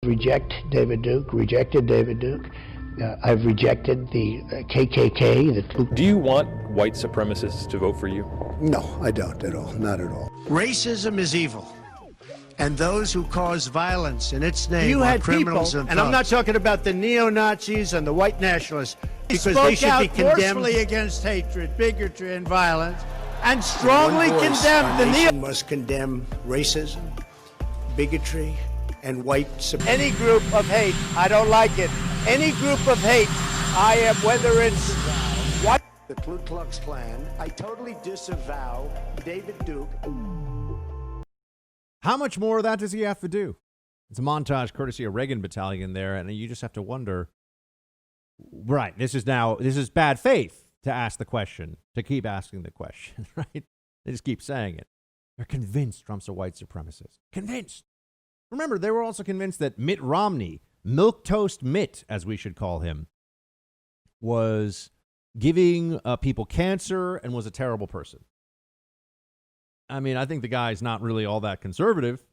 Reject David Duke, rejected David Duke. I've rejected the KKK. Do you want white supremacists to vote for you? No, I don't at all. Not at all. Racism is evil. And those who cause violence in its name you are had criminals people, and I'm not talking about the neo-Nazis and the white nationalists, because they should be condemned forcefully against hatred, bigotry, and violence, and strongly condemn the neo. Must condemn racism, bigotry, and white supremacy. Any group of hate, I don't like it. Any group of hate, I am, whether it's what the Ku Klux Klan, I totally disavow David Duke. How much more of that does he have to do? It's a montage courtesy of Reagan Battalion there, and you just have to wonder, right, this is bad faith to ask the question, to keep asking the question, right? They just keep saying it. They're convinced Trump's a white supremacist. Convinced. Remember, they were also convinced that Mitt Romney, Milquetoast Mitt, as we should call him, was giving people cancer and was a terrible person. I mean, I think the guy's not really all that conservative,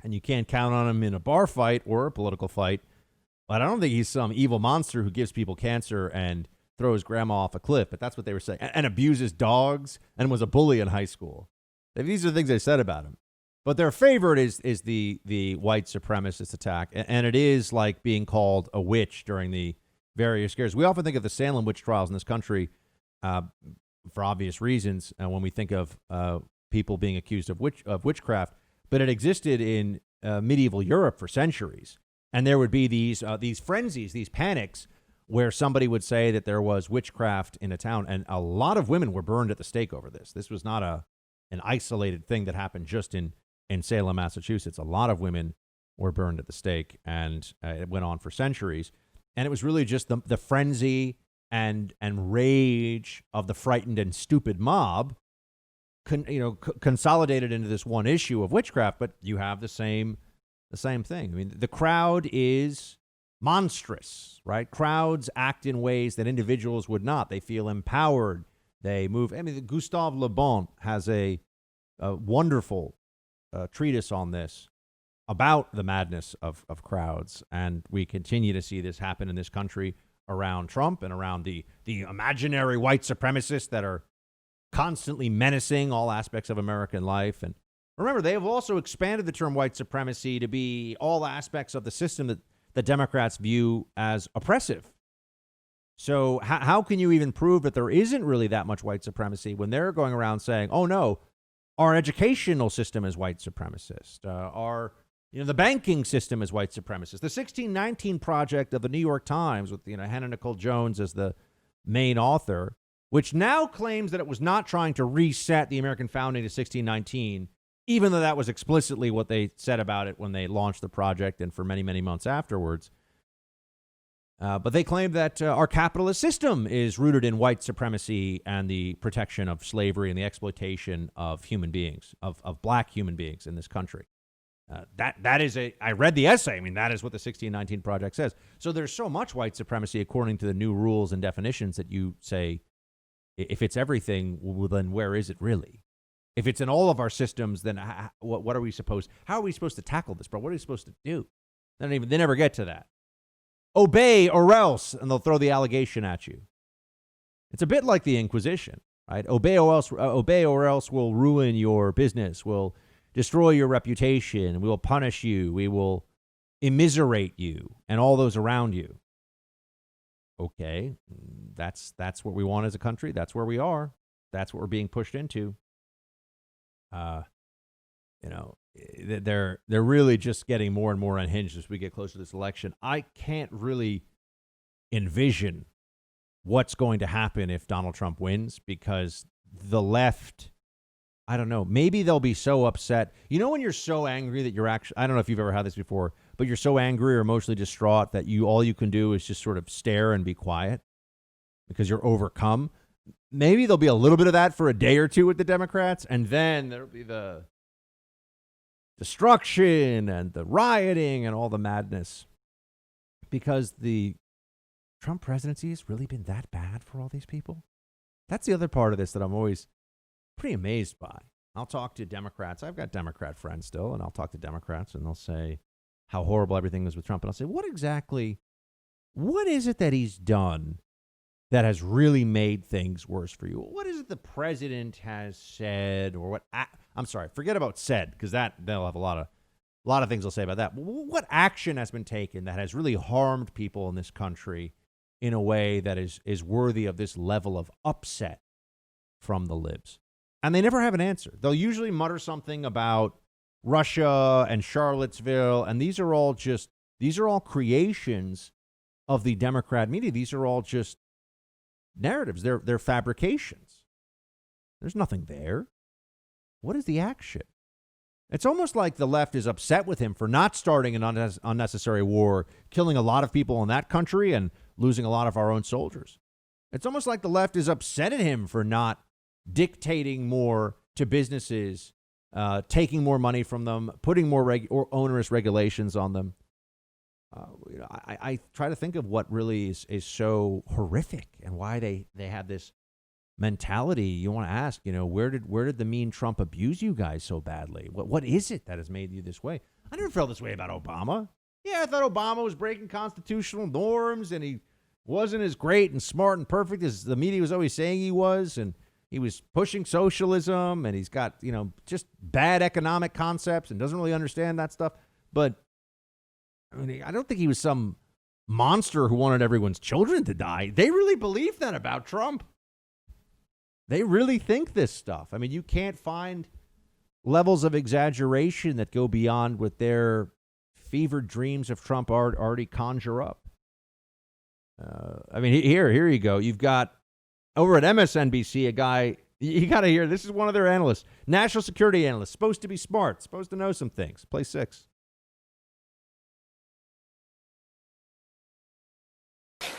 and you can't count on him in a bar fight or a political fight, but I don't think he's some evil monster who gives people cancer and throws grandma off a cliff, but that's what they were saying, and abuses dogs and was a bully in high school. These are the things they said about him. But their favorite is the white supremacist attack, and it is like being called a witch during the various scares. We often think of the Salem witch trials in this country for obvious reasons, when we think of people being accused of witchcraft, but it existed in medieval Europe for centuries, and there would be these frenzies, these panics, where somebody would say that there was witchcraft in a town, and a lot of women were burned at the stake over this. This was not an isolated thing that happened just in Salem, Massachusetts. A lot of women were burned at the stake, and it went on for centuries. And it was really just the frenzy and rage of the frightened and stupid mob, consolidated into this one issue of witchcraft. But you have the same thing. I mean, the crowd is monstrous, right? Crowds act in ways that individuals would not. They feel empowered. They move. I mean, Gustave Le Bon has a wonderful treatise on this about the madness of crowds, and we continue to see this happen in this country around Trump and around the imaginary white supremacists that are constantly menacing all aspects of American life. And remember, they have also expanded the term white supremacy to be all aspects of the system that the Democrats view as oppressive. So how can you even prove that there isn't really that much white supremacy when they're going around saying, oh no, our educational system is white supremacist, the banking system is white supremacist. The 1619 Project of the New York Times with Hannah Nicole Jones as the main author, which now claims that it was not trying to reset the American founding to 1619, even though that was explicitly what they said about it when they launched the project and for many, many months afterwards. But they claim that our capitalist system is rooted in white supremacy and the protection of slavery and the exploitation of human beings, of black human beings in this country. That is I read the essay. I mean, that is what the 1619 Project says. So there's so much white supremacy according to the new rules and definitions that you say, if it's everything, well, then where is it really? If it's in all of our systems, then what are we supposed? How are we supposed to tackle this, bro? What are we supposed to do? They never get to that. Obey or else, and they'll throw the allegation at you. It's a bit like the Inquisition, right? Obey or else will ruin your business, will destroy your reputation, we will punish you, we will immiserate you and all those around you. Okay, that's what we want as a country. That's where we are. That's what we're being pushed into. They're really just getting more and more unhinged as we get closer to this election. I can't really envision what's going to happen if Donald Trump wins, because the left, I don't know, maybe they'll be so upset. When you're so angry that you're actually, I don't know if you've ever had this before, but you're so angry or emotionally distraught that all you can do is just sort of stare and be quiet because you're overcome. Maybe there'll be a little bit of that for a day or two with the Democrats, and then there'll be the destruction and the rioting and all the madness, because the Trump presidency has really been that bad for all these people. That's the other part of this that I'm always pretty amazed by. I'll talk to Democrats. I've got Democrat friends still, and I'll talk to Democrats, and they'll say, how horrible everything is with Trump. And I'll say, what is it that he's done that has really made things worse for you? What is it the president has said, or I'm sorry, forget about said, because they'll have a lot of things they'll say about that. What action has been taken that has really harmed people in this country in a way that is worthy of this level of upset from the libs? And they never have an answer. They'll usually mutter something about Russia and Charlottesville, and these are all creations of the Democrat media. These are all just narratives. They're fabrications. There's nothing there. What is the action? It's almost like the left is upset with him for not starting an unnecessary war, killing a lot of people in that country and losing a lot of our own soldiers. It's almost like the left is upset at him for not dictating more to businesses, taking more money from them, putting more or onerous regulations on them. I try to think of what really is so horrific and why they have this mentality. You want to ask, where did the mean Trump abuse you guys so badly? What is it that has made you this way? I never felt this way about Obama. Yeah, I thought Obama was breaking constitutional norms and he wasn't as great and smart and perfect as the media was always saying he was, and he was pushing socialism, and he's got, just bad economic concepts and doesn't really understand that stuff. But I mean, I don't think he was some monster who wanted everyone's children to die. They really believe that about Trump. They really think this stuff. I mean, you can't find levels of exaggeration that go beyond what their fevered dreams of Trump already conjure up. I mean, here you go. You've got over at MSNBC a guy, you got to hear, this is one of their analysts, national security analyst, supposed to be smart, supposed to know some things. Play 6.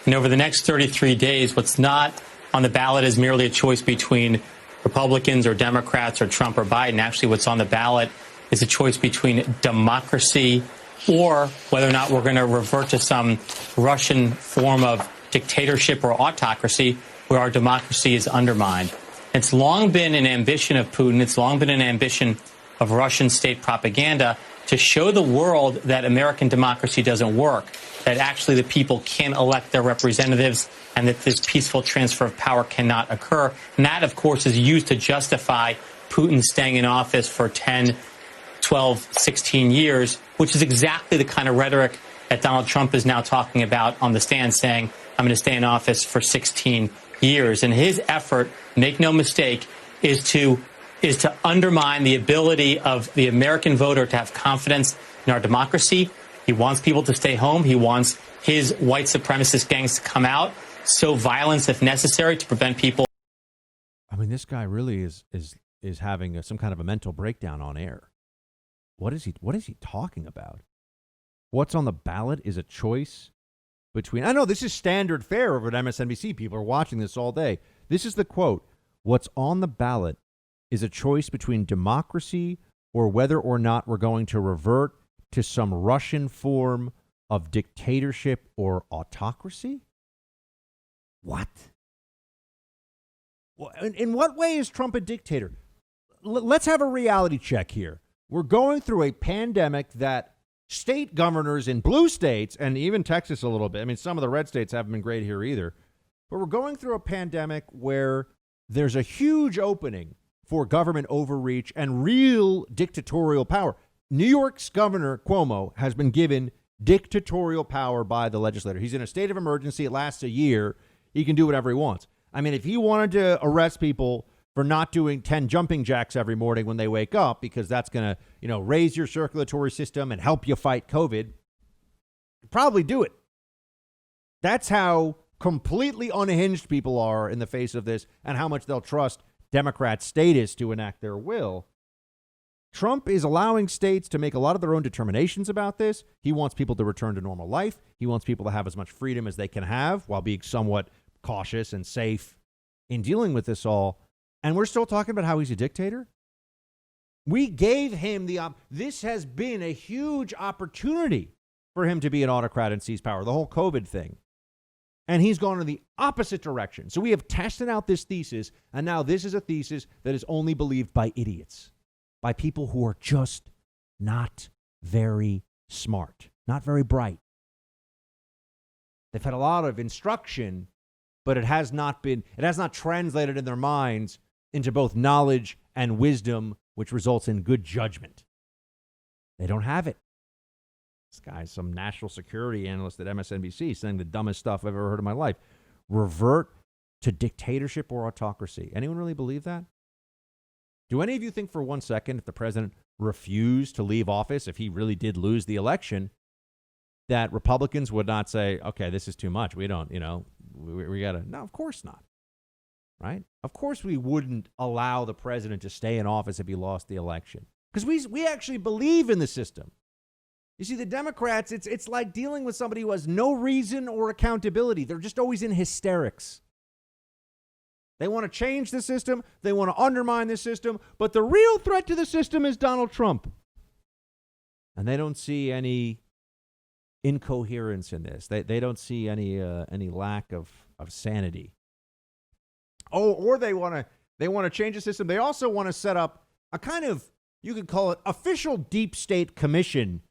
And over the next 33 days, what's not on the ballot is merely a choice between Republicans or Democrats or Trump or Biden. Actually, what's on the ballot is a choice between democracy or whether or not we're going to revert to some Russian form of dictatorship or autocracy where our democracy is undermined. It's long been an ambition of Putin. It's long been an ambition of Russian state propaganda to show the world that American democracy doesn't work, that actually the people can't elect their representatives, and that this peaceful transfer of power cannot occur. And that, of course, is used to justify Putin staying in office for 10, 12, 16 years, which is exactly the kind of rhetoric that Donald Trump is now talking about on the stand, saying, I'm going to stay in office for 16 years. And his effort, make no mistake, is to undermine the ability of the American voter to have confidence in our democracy. He wants people to stay home. He wants his white supremacist gangs to come out, sow violence if necessary to prevent people. I mean, this guy really is having some kind of a mental breakdown on air. What is he talking about? What's on the ballot is a choice between, I know this is standard fare over at MSNBC. People are watching this all day. This is the quote. What's on the ballot is a choice between democracy or whether or not we're going to revert to some Russian form of dictatorship or autocracy? What? In what way is Trump a dictator? Let's have a reality check here. We're going through a pandemic that state governors in blue states, and even Texas a little bit, I mean, some of the red states haven't been great here either, but we're going through a pandemic where there's a huge opening for government overreach and real dictatorial power. New York's Governor Cuomo has been given dictatorial power by the legislature. He's in a state of emergency. It lasts a year. He can do whatever he wants. I mean, if he wanted to arrest people for not doing 10 jumping jacks every morning when they wake up, because that's going to, raise your circulatory system and help you fight COVID, probably do it. That's how completely unhinged people are in the face of this and how much they'll trust Democrat statists to enact their will. Trump is allowing states to make a lot of their own determinations about this. He wants people to return to normal life. He wants people to have as much freedom as they can have while being somewhat cautious and safe in dealing with this all. And we're still talking about how he's a dictator? We gave him this has been a huge opportunity for him to be an autocrat and seize power, the whole COVID thing. And he's gone in the opposite direction. So we have tested out this thesis, and now this is a thesis that is only believed by idiots, by people who are just not very smart, not very bright. They've had a lot of instruction, but it has not translated in their minds into both knowledge and wisdom, which results in good judgment. They don't have it. This guy's some national security analyst at MSNBC saying the dumbest stuff I've ever heard in my life. Revert to dictatorship or autocracy. Anyone really believe that? Do any of you think for 1 second if the president refused to leave office, if he really did lose the election, that Republicans would not say, okay, this is too much. We don't, we got to. No, of course not. Right? Of course we wouldn't allow the president to stay in office if he lost the election. Because we actually believe in the system. You see, the Democrats, it's like dealing with somebody who has no reason or accountability. They're just always in hysterics. They want to change the system. They want to undermine the system. But the real threat to the system is Donald Trump. And they don't see any incoherence in this. They don't see any lack of sanity. Oh, or they want to change the system. They also want to set up a kind of, you could call it, official deep state commission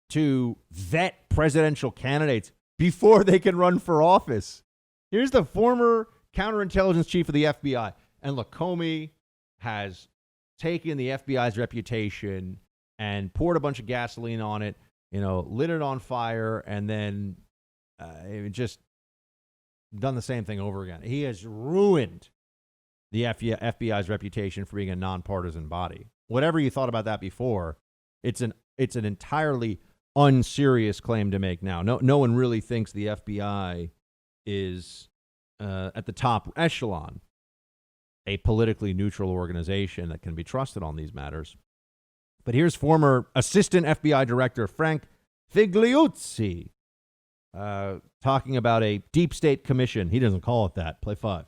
to vet presidential candidates before they can run for office. Here's the former counterintelligence chief of the FBI. And look, Comey has taken the FBI's reputation and poured a bunch of gasoline on it, lit it on fire, and then just done the same thing over again. He has ruined the FBI's reputation for being a nonpartisan body. Whatever you thought about that before, it's an entirely unserious claim to make now. No one really thinks the FBI is at the top echelon, a politically neutral organization that can be trusted on these matters. But here's former Assistant FBI Director Frank Figliuzzi talking about a deep state commission. He doesn't call it that. Play 5.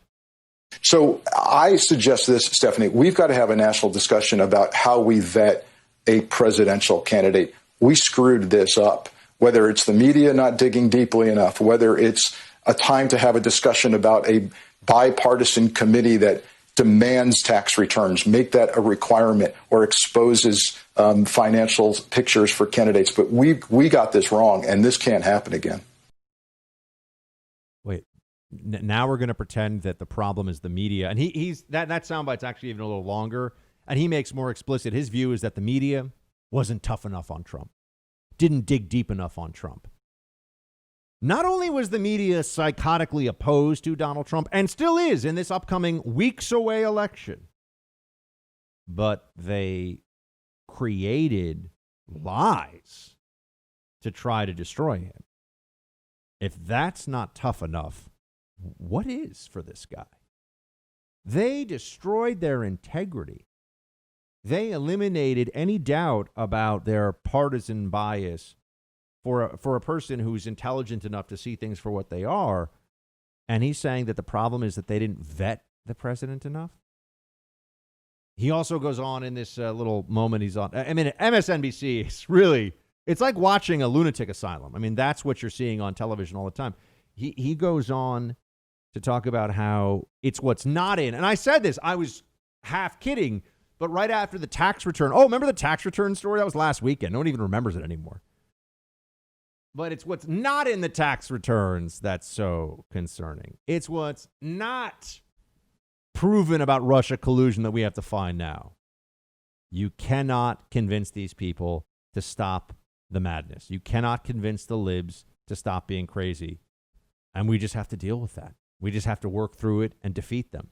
So I suggest this, Stephanie. We've got to have a national discussion about how we vet a presidential candidate. We screwed this up, whether it's the media not digging deeply enough, whether it's a time to have a discussion about a bipartisan committee that demands tax returns, make that a requirement, or exposes financial pictures for candidates. But we got this wrong, and this can't happen again. Wait, now we're going to pretend that the problem is the media. And he's that soundbite's actually even a little longer, and he makes more explicit. His view is that the media wasn't tough enough on Trump, didn't dig deep enough on Trump. Not only was the media psychotically opposed to Donald Trump, and still is in this upcoming weeks away election, but they created lies to try to destroy him. If that's not tough enough, what is for this guy? They destroyed their integrity. They eliminated any doubt about their partisan bias for a person who's intelligent enough to see things for what they are. And he's saying that the problem is that they didn't vet the president enough. He also goes on in this little moment he's on. I mean, MSNBC is really, it's like watching a lunatic asylum. I mean, that's what you're seeing on television all the time. He goes on to talk about how it's what's not in. And I said this, I was half kidding, but right after the tax return. Oh, remember the tax return story? That was last weekend. No one even remembers it anymore. But it's what's not in the tax returns that's so concerning. It's what's not proven about Russia collusion that we have to find now. You cannot convince these people to stop the madness. You cannot convince the libs to stop being crazy. And we just have to deal with that. We just have to work through it and defeat them.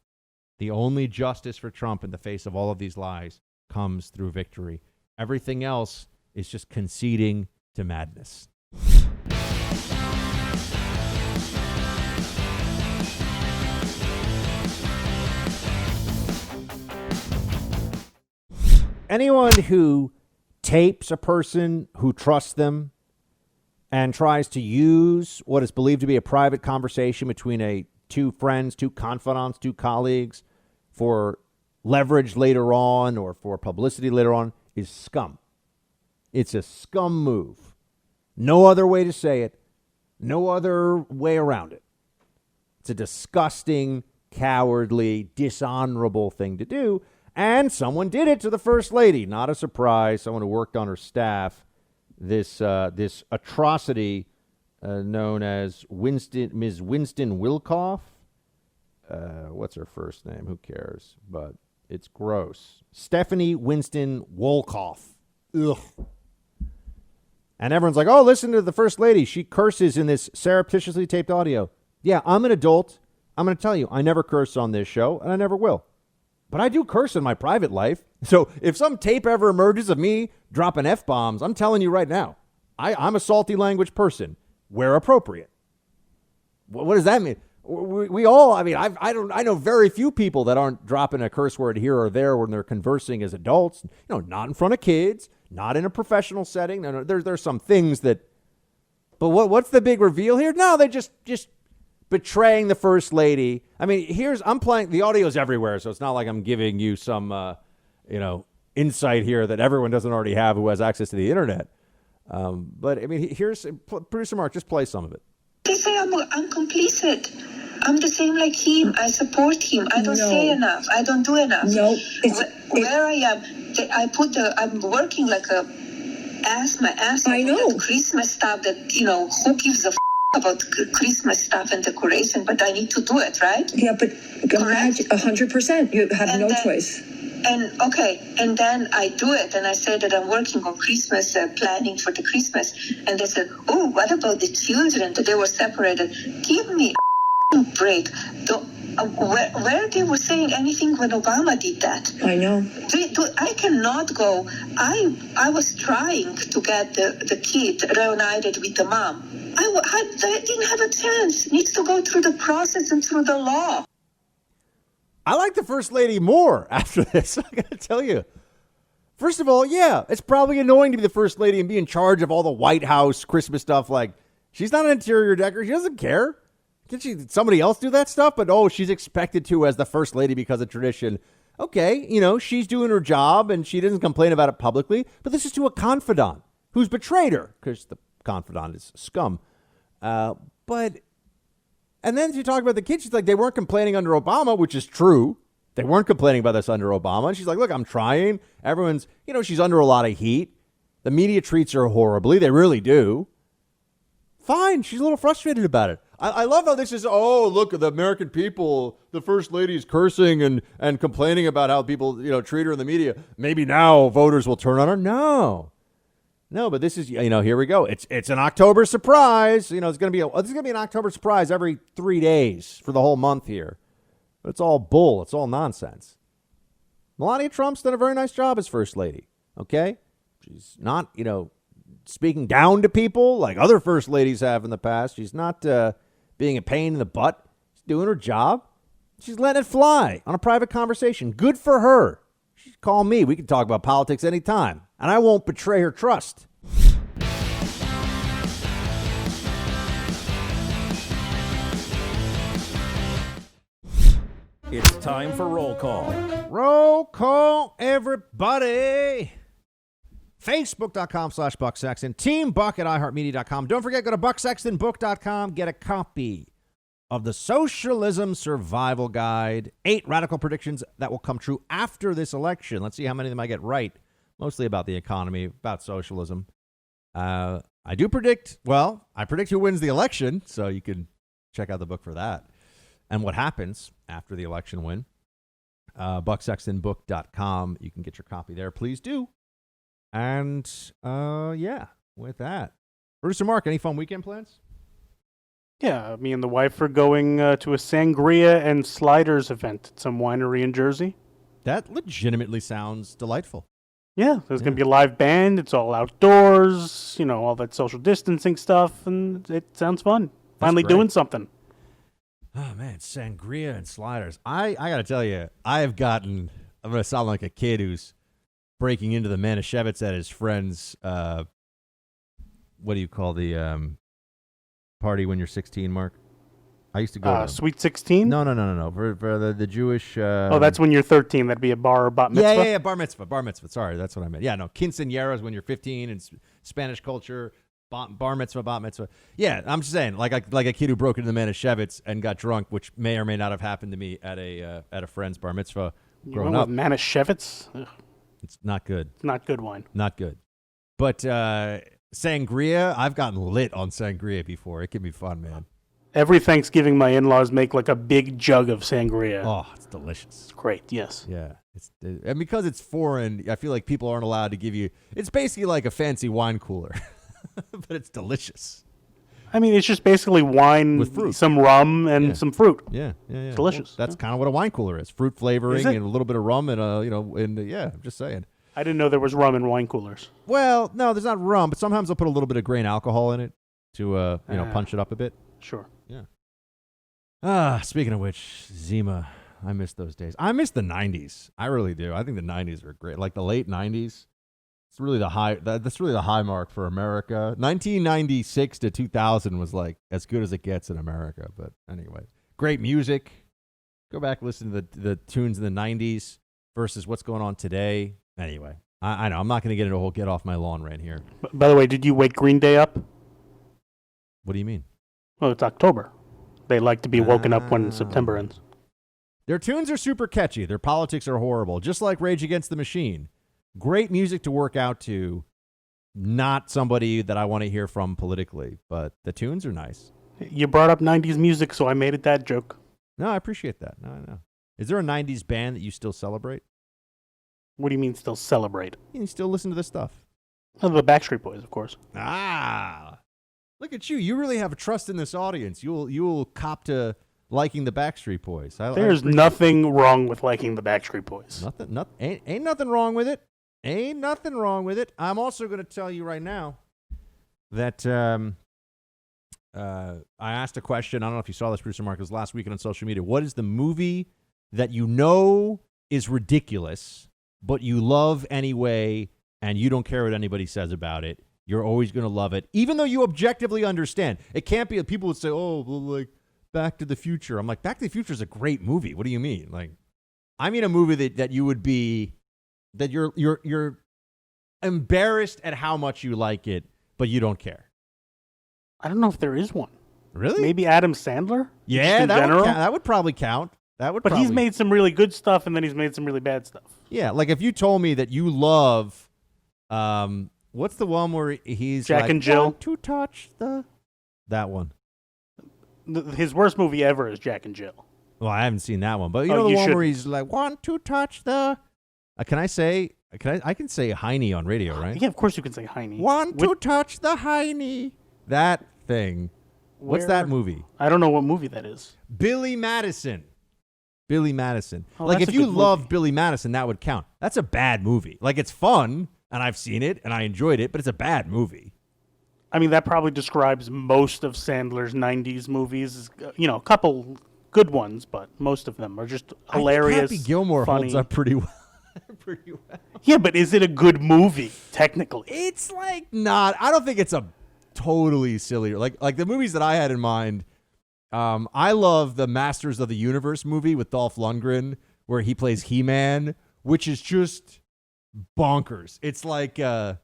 The only justice for Trump in the face of all of these lies comes through victory. Everything else is just conceding to madness. Anyone who tapes a person who trusts them and tries to use what is believed to be a private conversation between two friends, two confidants, two colleagues for leverage later on or for publicity later on is scum. It's a scum move. No other way to say it. No other way around it. It's a disgusting, cowardly, dishonorable thing to do. And someone did it to the First Lady. Not a surprise. Someone who worked on her staff this atrocity known as Ms. Winston Wilkoff. What's her first name? Who cares? But it's gross. Stephanie Winston Wolkoff. Ugh. And everyone's like, oh, listen to the First Lady. She curses in this surreptitiously taped audio. Yeah, I'm an adult. I'm going to tell you, I never curse on this show, and I never will. But I do curse in my private life. So if some tape ever emerges of me dropping F-bombs, I'm telling you right now, I'm a salty language person, where appropriate. What does that mean? We all, I mean, I know very few people that aren't dropping a curse word here or there when they're conversing as adults. Not in front of kids, not in a professional setting. No, there's some things that, but what's the big reveal here? No, they just betraying the First Lady. I mean, I'm playing, the audio's everywhere, so it's not like I'm giving you some, insight here that everyone doesn't already have who has access to the internet. But I mean, here's producer Mark, just play some of it. They say I'm complicit. I'm the same like him. I support him. I don't say enough. I don't do enough. No, where I am, I'm working like my ass off. I know. Christmas stuff that, who gives a about Christmas stuff and decoration, but I need to do it, right? Yeah, but 100%. You have no choice. And then I do it, and I say that I'm working on Christmas, planning for the Christmas. And they said, oh, what about the children? That they were separated. Give me a break. Where they were saying anything when Obama did that? I know. I cannot go. I was trying to get the kid reunited with the mom. I didn't have a chance. It needs to go through the process and through the law. I like the First Lady more after this, I gotta tell you. First of all, yeah, it's probably annoying to be the First Lady and be in charge of all the White House Christmas stuff. Like, she's not an interior decorator. She doesn't care. Can somebody else do that stuff? But, she's expected to as the First Lady because of tradition. Okay, she's doing her job and she doesn't complain about it publicly. But this is to a confidant who's betrayed her because the confidant is scum. And then you talk about the kids. She's like, they weren't complaining under Obama, which is true. They weren't complaining about this under Obama. And she's like, look, I'm trying. Everyone's, she's under a lot of heat. The media treats her horribly. They really do. Fine. She's a little frustrated about it. I love how this is, look at the American people. The First Lady is cursing and complaining about how people, treat her in the media. Maybe now voters will turn on her. No, but this is, here we go. It's an October surprise. It's going to be an October surprise every 3 days for the whole month here. But it's all bull. It's all nonsense. Melania Trump's done a very nice job as First Lady. Okay? She's not, speaking down to people like other First Ladies have in the past. She's not being a pain in the butt. She's doing her job. She's letting it fly on a private conversation. Good for her. She can call me. We can talk about politics anytime. And I won't betray her trust. It's time for roll call. Roll call, everybody. Facebook.com/Buck Sexton. Team Buck at iHeartMedia.com. Don't forget, go to BuckSextonBook.com. Get a copy of the Socialism Survival Guide. 8 radical predictions that will come true after this election. Let's see how many of them I get right. Mostly about the economy, about socialism. I predict who wins the election, so you can check out the book for that. And what happens after the election win. BuckSextonBook.com. You can get your copy there. Please do. And, with that. Producer Mark, any fun weekend plans? Yeah, me and the wife are going to a sangria and sliders event at some winery in Jersey. That legitimately sounds delightful. Yeah, there's going to be a live band. It's all outdoors, all that social distancing stuff, and it sounds fun. Finally doing something. Oh, man, sangria and sliders. I got to tell you, I'm going to sound like a kid who's breaking into the Manischewitz at his friend's, what do you call the party when you're 16, Mark? I used to go to Sweet 16? No. For the Jewish... that's when you're 13. That'd be a bar or bat mitzvah? Yeah, bar mitzvah. Sorry, that's what I meant. Yeah, no, quinceañera is when you're 15 in Spanish culture. Bar mitzvah, bat mitzvah. Yeah, I'm just saying, like a kid who broke into the Manischewitz and got drunk, which may or may not have happened to me at a friend's bar mitzvah growing up. Manischewitz? It's not good. It's not good wine. Not good. But Sangria, I've gotten lit on sangria before. It can be fun, man. Every Thanksgiving, my in-laws make like a big jug of sangria. Oh, it's delicious. It's great, yes. Yeah. And because it's foreign, I feel like people aren't allowed to give you, it's basically like a fancy wine cooler, but it's delicious. I mean, it's just basically wine with fruit, some rum, and some fruit. Yeah. It's delicious. Well, that's kind of what a wine cooler is. Fruit flavoring and a little bit of rum and, I'm just saying. I didn't know there was rum in wine coolers. Well, no, there's not rum, but sometimes they'll put a little bit of grain alcohol in it to, punch it up a bit. Sure. Yeah. Speaking of which, Zima, I miss those days. I miss the 90s. I really do. I think the 90s are great. Like the late 90s. It's really the high. That's really the high mark for America. 1996 to 2000 was like as good as it gets in America. But anyway, great music. Go back and listen to the tunes in the 90s versus what's going on today. Anyway, I know I'm not going to get into a whole get off my lawn right here. By the way, did you wake Green Day up? What do you mean? Well, it's October. They like to be woken up when September ends. Their tunes are super catchy. Their politics are horrible, just like Rage Against the Machine. Great music to work out to. Not somebody that I want to hear from politically, but the tunes are nice. You brought up 90s music, so I made it that joke. No, I appreciate that. No, I know. Is there a 90s band that you still celebrate? What do you mean still celebrate? You still listen to this stuff? Oh, the Backstreet Boys, of course. Ah, look at you. You really have a trust in this audience. You'll cop to liking the Backstreet Boys. There's nothing wrong with liking the Backstreet Boys. Ain't nothing wrong with it. Ain't nothing wrong with it. I'm also going to tell you right now that I asked a question. I don't know if you saw this, Producer Marcus, last weekend on social media. What is the movie that you know is ridiculous, but you love anyway, and you don't care what anybody says about it? You're always going to love it, even though you objectively understand. It can't be that people would say, oh, well, like Back to the Future. I'm like, Back to the Future is a great movie. What do you mean? Like, I mean a movie that you would be, that you're embarrassed at how much you like it, but you don't care. I don't know if there is one. Really? Maybe Adam Sandler? Yeah, that would probably count. But he's made some really good stuff, and then he's made some really bad stuff. Yeah, like if you told me that you love, what's the one where he's Jack like, and Jill? Want to touch that one. His worst movie ever is Jack and Jill. Well, I haven't seen that one, but you know the one where he's like, want to touch the... I can say Heine on radio, right? Yeah, of course you can say Heine. Want to touch the Heine. That thing. What's that movie? I don't know what movie that is. Billy Madison. Billy Madison. Oh, like, that's if a you good love movie. Billy Madison, that would count. That's a bad movie. Like, it's fun, and I've seen it, and I enjoyed it, but it's a bad movie. I mean, that probably describes most of Sandler's 90s movies. You know, a couple good ones, but most of them are just hilarious. Happy Gilmore funny. holds up pretty well. Yeah, but is it a good movie, technically? It's like not. I don't think it's a totally silly. Like the movies that I had in mind, I love the Masters of the Universe movie with Dolph Lundgren, where he plays He-Man, which is just bonkers. It's like an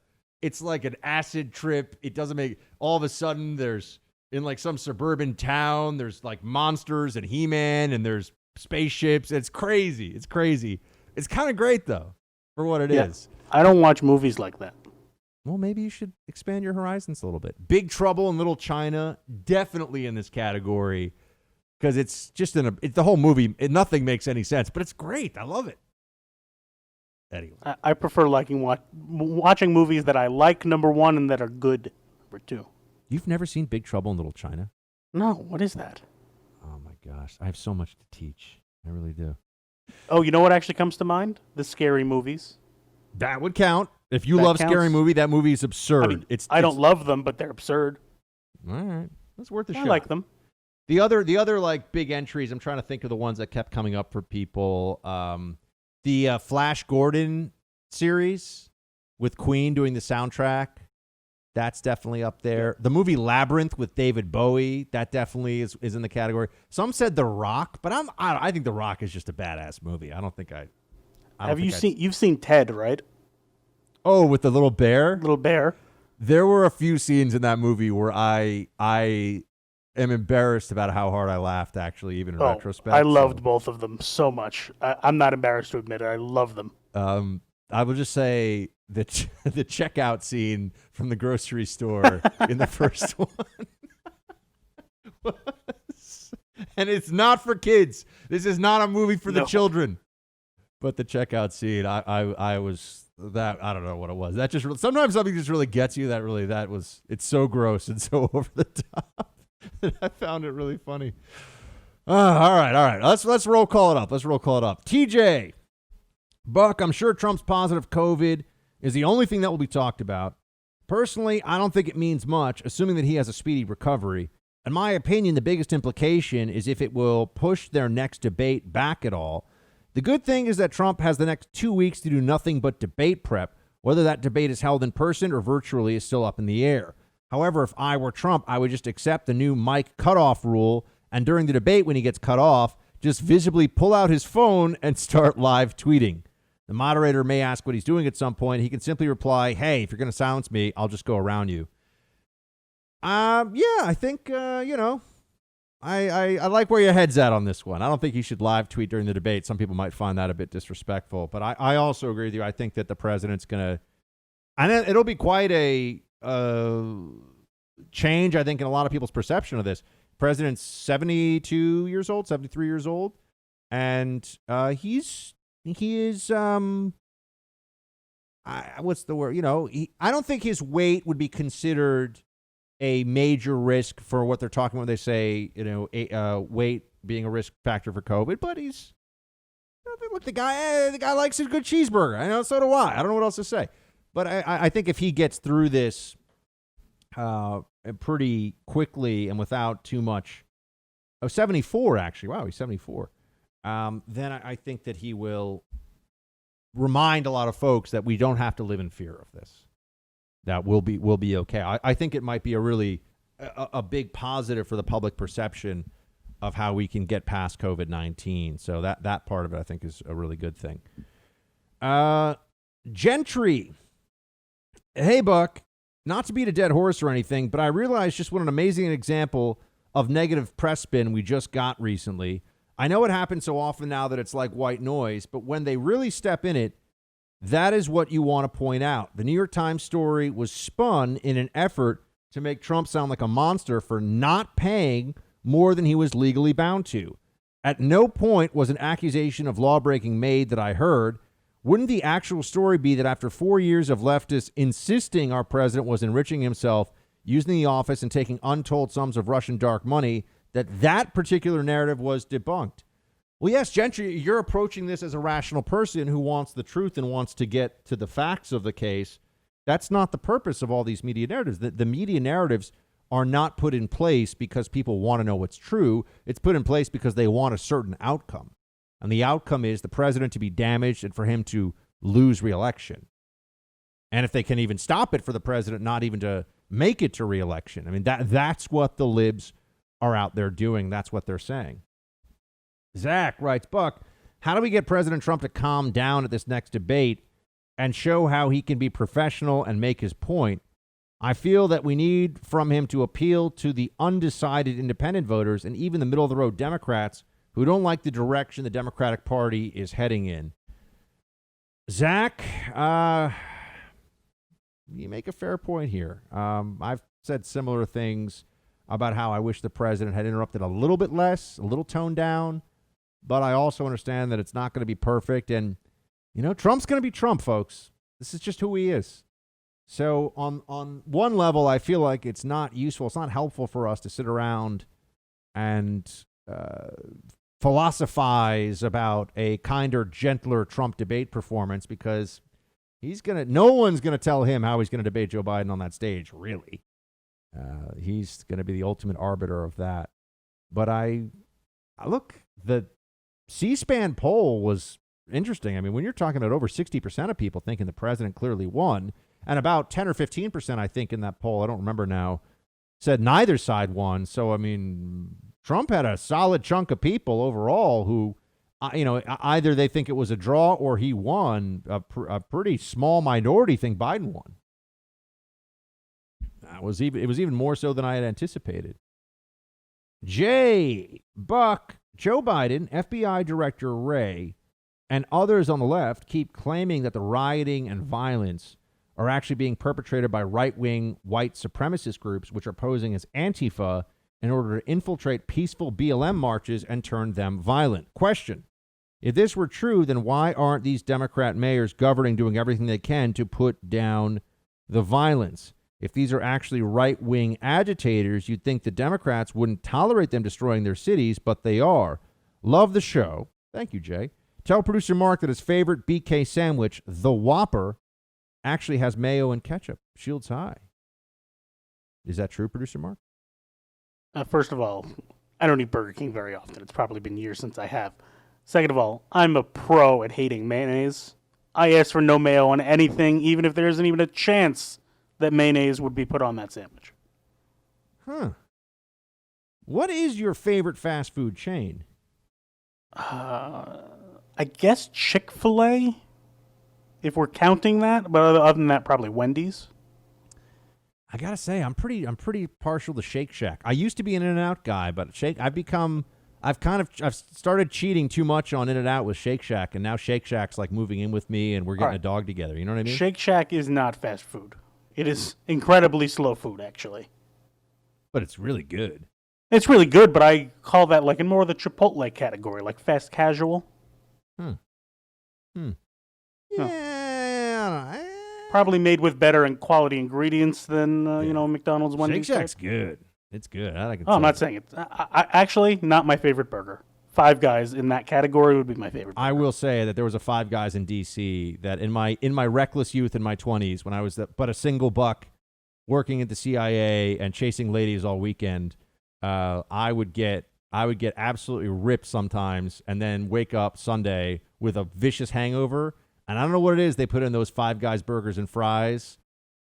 acid trip. It doesn't make. All of a sudden, there's in like some suburban town, there's like monsters and He-Man, and there's spaceships. It's crazy. It's crazy. It's kind of great though, for what it is. I don't watch movies like that. Well, maybe you should expand your horizons a little bit. Big Trouble in Little China, definitely in this category, because it's just the whole movie. Nothing makes any sense, but it's great. I love it. Anyway, I prefer watching movies that I like, number one, and that are good, number two. You've never seen Big Trouble in Little China? No, what is that? Oh my gosh, I have so much to teach. I really do. Oh, you know what actually comes to mind? The scary movies. That would count. If you love scary movie, that movie is absurd. I mean, I don't love them, but they're absurd. All right, that's worth a shot. I like them. The other like big entries. I'm trying to think of the ones that kept coming up for people. The Flash Gordon series with Queen doing the soundtrack. That's definitely up there. The movie Labyrinth with David Bowie. That definitely is in the category. Some said The Rock, but I think The Rock is just a badass movie. I don't think I. You've seen Ted, right? Oh, with the little bear? Little bear. There were a few scenes in that movie where I am embarrassed about how hard I laughed, actually, even in retrospect. I loved both of them so much. I'm not embarrassed to admit it. I love them. I will just say the checkout scene from the grocery store in the first one. And it's not for kids. This is not a movie for the children. But the checkout scene, I was that, I don't know what it was. That just sometimes something just really gets you. It's so gross and so over the top that I found it really funny. All right. Let's roll call it up. TJ, Buck, I'm sure Trump's positive COVID is the only thing that will be talked about. Personally, I don't think it means much, assuming that he has a speedy recovery. In my opinion, the biggest implication is if it will push their next debate back at all. The good thing is that Trump has the next 2 weeks to do nothing but debate prep. Whether that debate is held in person or virtually is still up in the air. However, if I were Trump, I would just accept the new mic cutoff rule, and during the debate when he gets cut off, just visibly pull out his phone and start live tweeting. The moderator may ask what he's doing at some point. He can simply reply, hey, if you're going to silence me, I'll just go around you. I think, I like where your head's at on this one. I don't think you should live tweet during the debate. Some people might find that a bit disrespectful, but I also agree with you. I think that the president's going to, and it'll be quite a change, I think, in a lot of people's perception of this. President's 72 years old, 73 years old, and he is, what's the word? I don't think his weight would be considered a major risk for what they're talking about. They say, weight being a risk factor for COVID, but he's, look, the guy likes a good cheeseburger. I know, so do I. I don't know what else to say. But I think if he gets through this pretty quickly and without too much, 74 actually. Wow, he's 74. Then I think that he will remind a lot of folks that we don't have to live in fear of this. That we'll be okay. I think it might be a really a big positive for the public perception of how we can get past COVID-19. So that part of it, I think, is a really good thing. Gentry. Hey, Buck. Not to beat a dead horse or anything, but I realized just what an amazing example of negative press spin we just got recently. I know it happens so often now that it's like white noise, but when they really step in it, that is what you want to point out. The New York Times story was spun in an effort to make Trump sound like a monster for not paying more than he was legally bound to. At no point was an accusation of lawbreaking made that I heard. Wouldn't the actual story be that after 4 years of leftists insisting our president was enriching himself, using the office and taking untold sums of Russian dark money, that particular narrative was debunked? Well, yes, Gentry, you're approaching this as a rational person who wants the truth and wants to get to the facts of the case. That's not the purpose of all these media narratives. The media narratives are not put in place because people want to know what's true. It's put in place because they want a certain outcome. And the outcome is the president to be damaged and for him to lose re-election. And if they can even stop it for the president not even to make it to re-election. I mean, that's what the libs are out there doing. That's what they're saying. Zach writes, Buck, how do we get President Trump to calm down at this next debate and show how he can be professional and make his point? I feel that we need from him to appeal to the undecided independent voters and even the middle-of-the-road Democrats who don't like the direction the Democratic Party is heading in. Zach, you make a fair point here. I've said similar things about how I wish the president had interrupted a little bit less, a little toned down. But I also understand that it's not going to be perfect. And, Trump's going to be Trump, folks. This is just who he is. So on one level, I feel like it's not useful. It's not helpful for us to sit around and philosophize about a kinder, gentler Trump debate performance because no one's going to tell him how he's going to debate Joe Biden on that stage, really. He's going to be the ultimate arbiter of that. But the C-SPAN poll was interesting. I mean, when you're talking about over 60% of people thinking the president clearly won, and about 10 or 15%, I think, in that poll, I don't remember now, said neither side won. So, I mean, Trump had a solid chunk of people overall who, either they think it was a draw or he won. A pretty small minority think Biden won. It was even more so than I had anticipated. Jay, Buck, Joe Biden, FBI Director Wray And others on the left keep claiming that the rioting and violence are actually being perpetrated by right-wing white supremacist groups, which are posing as Antifa in order to infiltrate peaceful BLM marches and turn them violent. Question: if this were true, then why aren't these Democrat mayors governing doing everything they can to put down the violence? If these are actually right-wing agitators, you'd think the Democrats wouldn't tolerate them destroying their cities, but they are. Love the show. Thank you, Jay. Tell producer Mark that his favorite BK sandwich, the Whopper, actually has mayo and ketchup. Shields high. Is that true, producer Mark? First of all, I don't eat Burger King very often. It's probably been years since I have. Second of all, I'm a pro at hating mayonnaise. I ask for no mayo on anything, even if there isn't even a chance that mayonnaise would be put on that sandwich. Huh. What is your favorite fast food chain? I guess Chick-fil-A, if we're counting that. But other than that, probably Wendy's. I gotta say, I'm pretty partial to Shake Shack. I used to be an In-N-Out guy, but I've started cheating too much on In-N-Out with Shake Shack, and now Shake Shack's like moving in with me, and we're getting a dog together. You know what I mean? Shake Shack is not fast food. It is incredibly slow food, actually. But it's really good. It's really good, but I call that like in more of the Chipotle category, like fast casual. Yeah, I don't know. Probably made with better and quality ingredients than McDonald's, Wendy's. Shake Shack's good. It's good. I'm not saying it. I actually not my favorite burger. Five Guys in that category would be my favorite burger. I will say that there was a Five Guys in D.C. that in my reckless youth in my 20s, when I was but a single buck working at the CIA and chasing ladies all weekend, I would get absolutely ripped sometimes, and then wake up Sunday with a vicious hangover. And I don't know what it is they put in those Five Guys burgers and fries,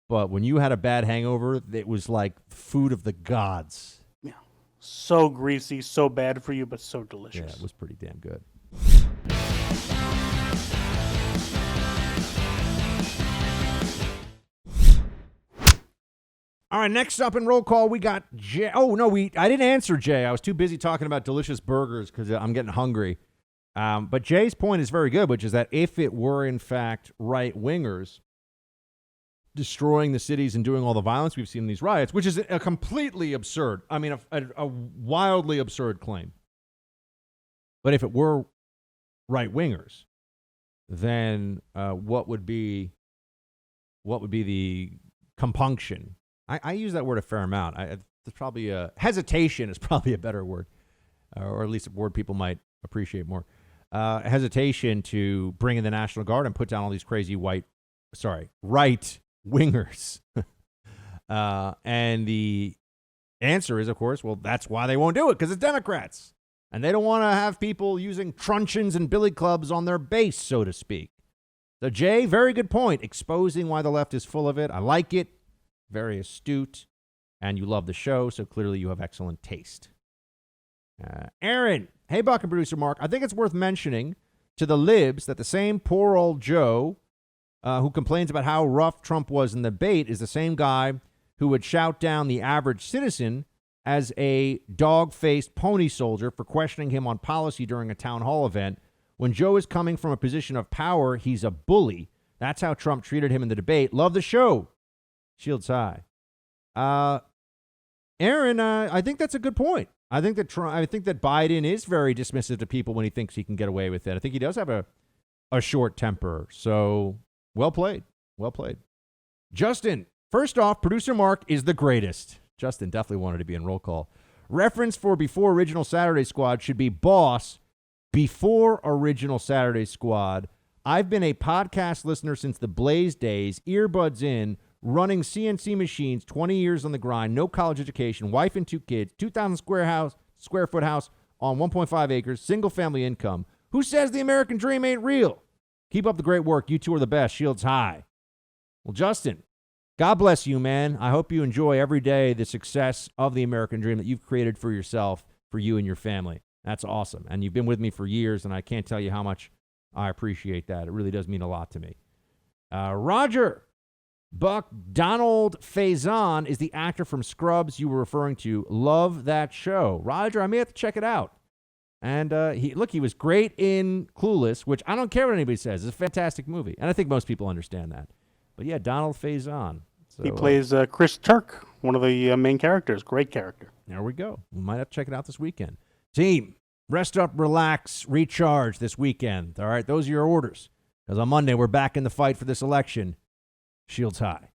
but when you had a bad hangover, it was like food of the gods. Yeah. So greasy, so bad for you, but so delicious. Yeah, it was pretty damn good. All right, next up in roll call, we got Jay. Oh, no, I didn't answer Jay. I was too busy talking about delicious burgers because I'm getting hungry. But Jay's point is very good, which is that if it were, in fact, right-wingers destroying the cities and doing all the violence we've seen in these riots, which is a completely absurd, a wildly absurd claim. But if it were right-wingers, then what would be the compunction? I use that word a fair amount. There's probably hesitation is probably a better word, or at least a word people might appreciate more. Hesitation to bring in the National Guard and put down all these crazy right wingers. And the answer is, of course, well, that's why they won't do it, because it's Democrats. And they don't want to have people using truncheons and billy clubs on their base, so to speak. So, Jay, very good point, exposing why the left is full of it. I like it. Very astute. And you love the show, so clearly you have excellent taste. Aaron, hey, Buck and producer Mark, I think it's worth mentioning to the libs that the same poor old Joe who complains about how rough Trump was in the debate is the same guy who would shout down the average citizen as a dog-faced pony soldier for questioning him on policy during a town hall event. When Joe is coming from a position of power, he's a bully. That's how Trump treated him in the debate. Love the show. Shields high. Aaron, I think that's a good point. I think that Biden is very dismissive to people when he thinks he can get away with it. I think he does have a short temper. So, well played. Well played. Justin, first off, producer Mark is the greatest. Justin definitely wanted to be in roll call. Reference for before original Saturday Squad should be boss before original Saturday Squad. I've been a podcast listener since the Blaze days, earbuds in, running CNC machines, 20 years on the grind, no college education, wife and 2 kids, 2,000 square foot house on 1.5 acres, single family income. Who says the American dream ain't real? Keep up the great work. You two are the best. Shields high. Well, Justin, God bless you, man. I hope you enjoy every day the success of the American dream that you've created for yourself, for you and your family. That's awesome. And you've been with me for years, and I can't tell you how much I appreciate that. It really does mean a lot to me. Roger. Buck, Donald Faison is the actor from Scrubs you were referring to. Love that show. Roger, I may have to check it out. And he was great in Clueless, which I don't care what anybody says. It's a fantastic movie. And I think most people understand that. But yeah, Donald Faison. So, he plays Chris Turk, one of the main characters. Great character. There we go. We might have to check it out this weekend. Team, rest up, relax, recharge this weekend. All right, those are your orders. Because on Monday, we're back in the fight for this election. Shields high.